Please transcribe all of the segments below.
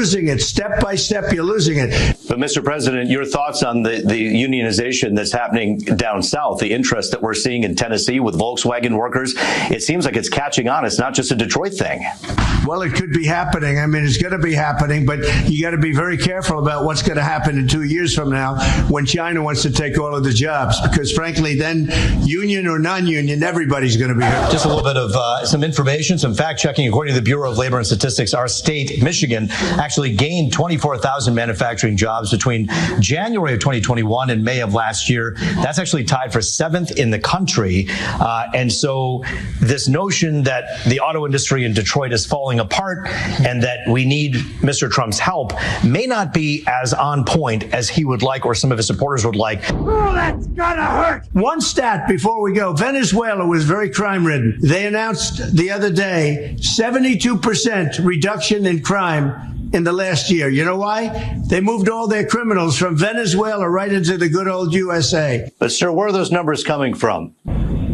losing it. Step by step, you're losing it. But, Mr. President, your thoughts on the unionization that's happening down south, the interest that we're seeing in Tennessee with Volkswagen workers, it seems like it's catching on. It's not just a Detroit thing. Well, it could be happening. I mean, it's going to be happening, but you got to be very careful about what's going to happen in 2 years from now when China wants to take all of the jobs, because frankly, then union or non-union, everybody's going to be hurt. Just a little bit of some information, some fact checking. According to the Bureau of Labor and Statistics, our state, Michigan, actually gained 24,000 manufacturing jobs between January of 2021 and May of last year. That's actually tied for 7th in the country. And so this notion that the auto industry in Detroit is falling apart and that we need Mr. Trump's help may not be as on point as he would like or some of his supporters would like. Oh, that's gotta hurt. One stat before we go. Venezuela was very crime-ridden. They announced the other day 72% reduction in crime in the last year. You know why? They moved all their criminals from Venezuela right into the good old USA. But, sir, where are those numbers coming from?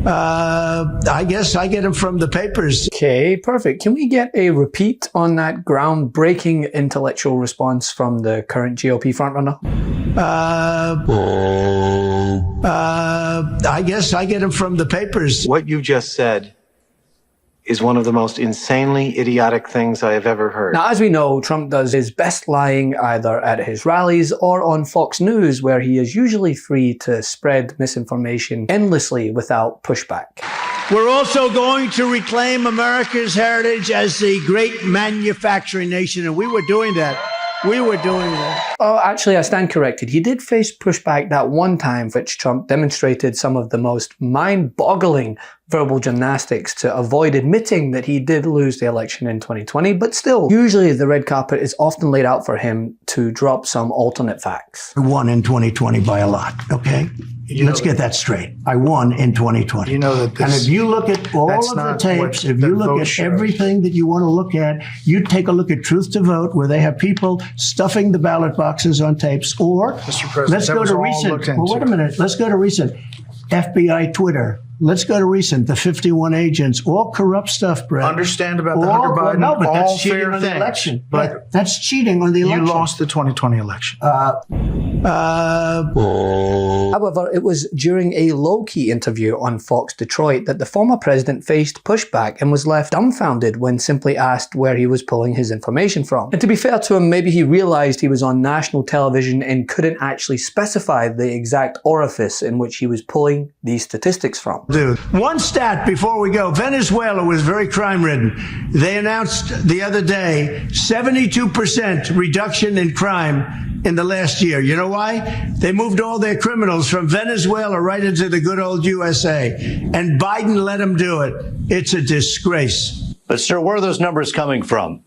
I guess I get them from the papers. Okay, perfect. Can we get a repeat on that groundbreaking intellectual response from the current GOP frontrunner? I guess I get them from the papers. What you just said is one of the most insanely idiotic things I have ever heard. Now, as we know, Trump does his best lying either at his rallies or on Fox News, where he is usually free to spread misinformation endlessly without pushback. We're also going to reclaim America's heritage as the great manufacturing nation, and we were doing that. We were doing that. Oh, actually, I stand corrected. He did face pushback that one time, which Trump demonstrated some of the most mind-boggling verbal gymnastics to avoid admitting that he did lose the election in 2020. But still, usually the red carpet is often laid out for him to drop some alternate facts. I won in 2020 by a lot, okay? Let's get that straight. I won in 2020. You know that this, and if you look at all of the tapes, if you look at everything that you want to look at, you take a look at Truth to Vote, where they have people stuffing the ballot boxes on tapes, or Mr. President, let's go to recent. Well, wait a minute. Let's go to recent. FBI Twitter. Let's go to recent. The 51 agents, all corrupt stuff, Brett. Understand about the Hunter Biden, no, but all that's cheating fair on the things. election. But yeah, that's cheating on the election. You lost the 2020 election. However, it was during a low-key interview on Fox Detroit that the former president faced pushback and was left dumbfounded when simply asked where he was pulling his information from. And to be fair to him, maybe he realized he was on national television and couldn't actually specify the exact orifice in which he was pulling these statistics from. Dude, one stat before we go. Venezuela was very crime-ridden. They announced the other day 72% reduction in crime in the last year. You know why? They moved all their criminals from Venezuela right into the good old USA. And Biden let them do it. It's a disgrace. But, sir, where are those numbers coming from?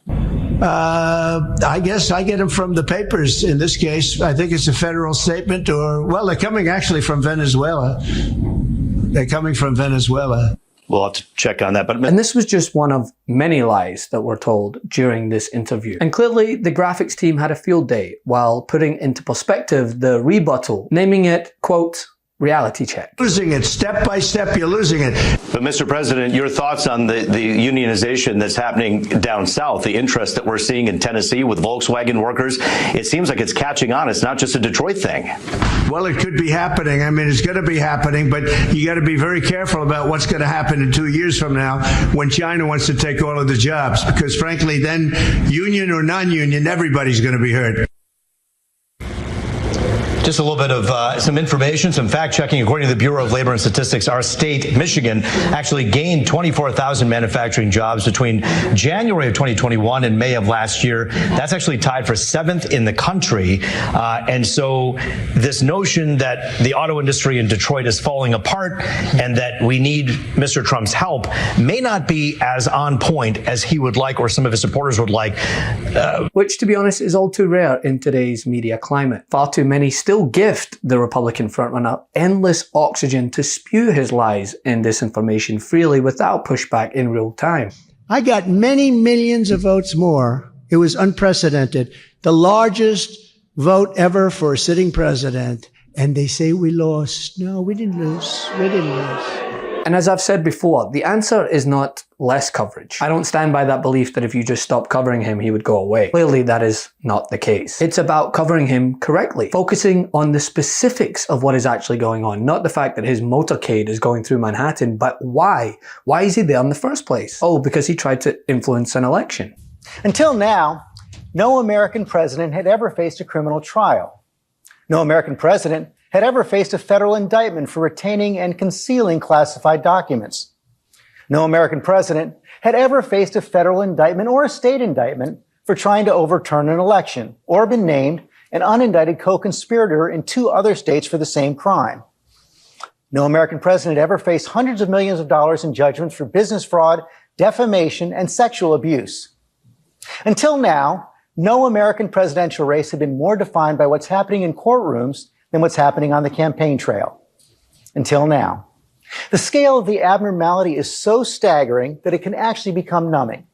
I guess I get them from the papers. In this case, I think it's a federal statement, or, well, they're coming actually from Venezuela. They're coming from Venezuela. We'll have to check on that. And this was just one of many lies that were told during this interview. And clearly, the graphics team had a field day while putting into perspective the rebuttal, naming it, quote, reality check. Losing it. Step by step, you're losing it. But, Mr. President, your thoughts on the unionization that's happening down south, the interest that we're seeing in Tennessee with Volkswagen workers, it seems like it's catching on. It's not just a Detroit thing. Well, it could be happening. I mean, it's going to be happening, but you got to be very careful about what's going to happen in 2 years from now when China wants to take all of the jobs, because frankly, then union or non-union, everybody's going to be hurt. Just a little bit of some information, some fact checking. According to the Bureau of Labor and Statistics, our state, Michigan, actually gained 24,000 manufacturing jobs between January of 2021 and May of last year. That's actually tied for 7th in the country. And so this notion that the auto industry in Detroit is falling apart and that we need Mr. Trump's help may not be as on point as he would like or some of his supporters would like. Which, to be honest, is all too rare in today's media climate. Far too many still gift the Republican frontrunner endless oxygen to spew his lies and disinformation freely without pushback in real time. I got many millions of votes more. It was unprecedented. The largest vote ever for a sitting president. And they say we lost. No, we didn't lose. We didn't lose. And as I've said before, the answer is not less coverage. I don't stand by that belief that if you just stop covering him, he would go away. Clearly, that is not the case. It's about covering him correctly, focusing on the specifics of what is actually going on, not the fact that his motorcade is going through Manhattan, but why? Why is he there in the first place? Oh, because he tried to influence an election. Until now, no American president had ever faced a criminal trial. No American president had ever faced a federal indictment for retaining and concealing classified documents. No American president had ever faced a federal indictment or a state indictment for trying to overturn an election or been named an unindicted co-conspirator in 2 other states for the same crime. No American president ever faced hundreds of millions of dollars in judgments for business fraud, defamation, and sexual abuse. Until now, no American presidential race had been more defined by what's happening in courtrooms than what's happening on the campaign trail. Until now. The scale of the abnormality is so staggering that it can actually become numbing.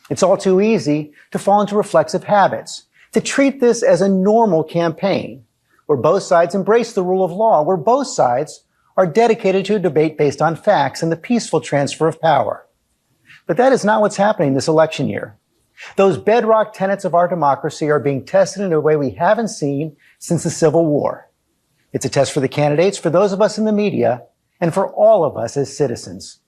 It's all too easy to fall into reflexive habits, to treat this as a normal campaign, where both sides embrace the rule of law, where both sides are dedicated to a debate based on facts and the peaceful transfer of power. But that is not what's happening this election year. Those bedrock tenets of our democracy are being tested in a way we haven't seen since the Civil War. It's a test for the candidates, for those of us in the media, and for all of us as citizens.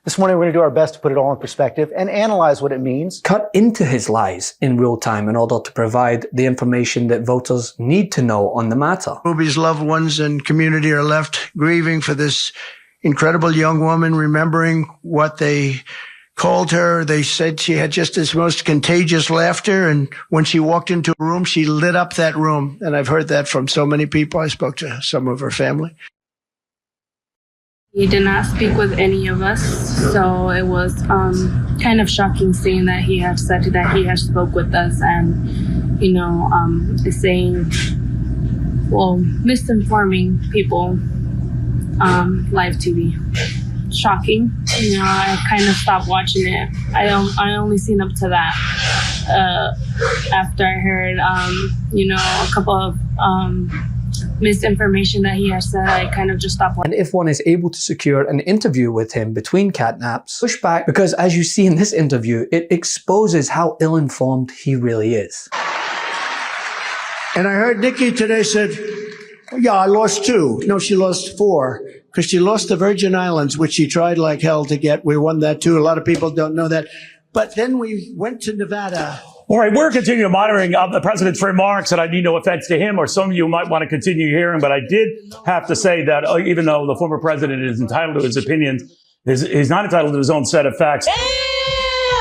This morning, we're going to do our best to put it all in perspective and analyze what it means. Cut into his lies in real time in order to provide the information that voters need to know on the matter. Ruby's loved ones and community are left grieving for this incredible young woman, remembering what they called her. They said she had just this most contagious laughter, and when she walked into a room, she lit up that room. And I've heard that from so many people. I spoke to some of her family. He did not speak with any of us, so it was kind of shocking seeing that he had said that he had spoke with us and, saying, misinforming people, live TV. Shocking. I kind of stopped watching it. I only seen up to that. After I heard, a couple of misinformation that he has said, I kind of just stopped watching. And if one is able to secure an interview with him between catnaps, push back, because as you see in this interview, it exposes how ill-informed he really is. And I heard Nikki today said, yeah, I lost 2. No, she lost 4. Because she lost the Virgin Islands, which she tried like hell to get. We won that too. A lot of people don't know that. But then we went to Nevada. All right, we're continuing monitoring the president's remarks, and I mean no offense to him, or some of you might want to continue hearing, but I did have to say that even though the former president is entitled to his opinions, he's not entitled to his own set of facts.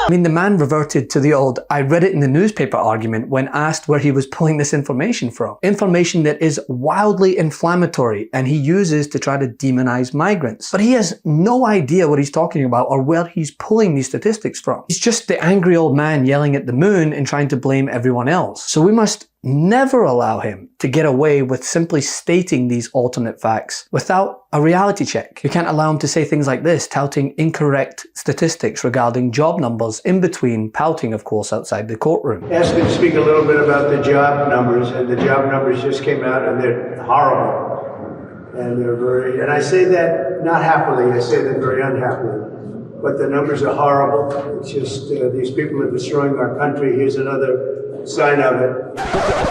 I mean, the man reverted to the old, I read it in the newspaper argument when asked where he was pulling this information from. Information that is wildly inflammatory and he uses to try to demonize migrants. But he has no idea what he's talking about or where he's pulling these statistics from. He's just the angry old man yelling at the moon and trying to blame everyone else. So we must never allow him to get away with simply stating these alternate facts without a reality check. You can't allow him to say things like this, touting incorrect statistics regarding job numbers, in between pouting, of course, outside the courtroom. Asked me to speak a little bit about the job numbers, and the job numbers just came out, and they're horrible. And and I say that not happily, I say that very unhappily. But the numbers are horrible. It's just these people are destroying our country. Here's another sign of it.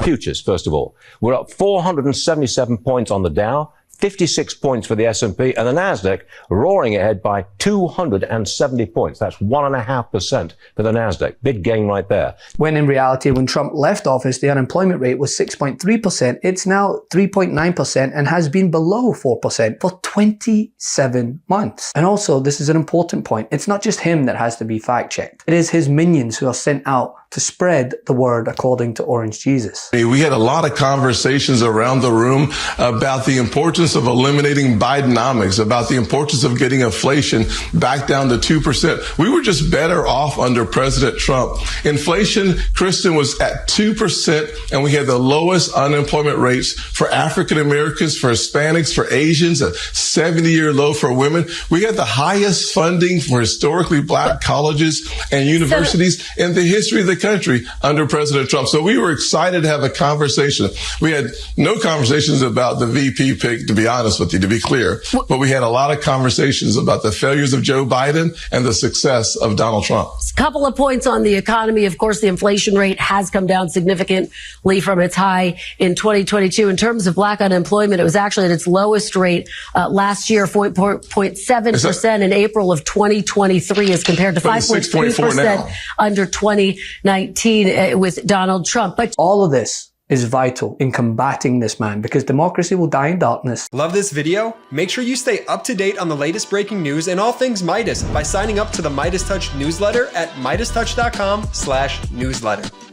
Futures, first of all. We're up 477 points on the Dow, 56 points for the S&P, and the NASDAQ roaring ahead by 270 points. That's 1.5% for the NASDAQ. Big gain right there. When in reality, when Trump left office, the unemployment rate was 6.3%. It's now 3.9% and has been below 4% for 27 months. And also, this is an important point. It's not just him that has to be fact-checked. It is his minions who are sent out to spread the word according to Orange Jesus. We had a lot of conversations around the room about the importance of eliminating Bidenomics, about the importance of getting inflation back down to 2%. We were just better off under President Trump. Inflation, Kristen, was at 2%, and we had the lowest unemployment rates for African Americans, for Hispanics, for Asians, a 70-year low for women. We had the highest funding for historically black colleges and universities in the history of the country under President Trump. So we were excited to have a conversation. We had no conversations about the VP pick to be honest with you, to be clear. But we had a lot of conversations about the failures of Joe Biden and the success of Donald Trump. A couple of points on the economy. Of course, the inflation rate has come down significantly from its high in 2022. In terms of black unemployment, it was actually at its lowest rate last year, 4.7% in April of 2023 as compared to 5.3% under 2019 with Donald Trump. But all of this is vital in combating this man because democracy will die in darkness. Love this video? Make sure you stay up to date on the latest breaking news and all things Midas by signing up to the MeidasTouch newsletter at MeidasTouch.com/newsletter.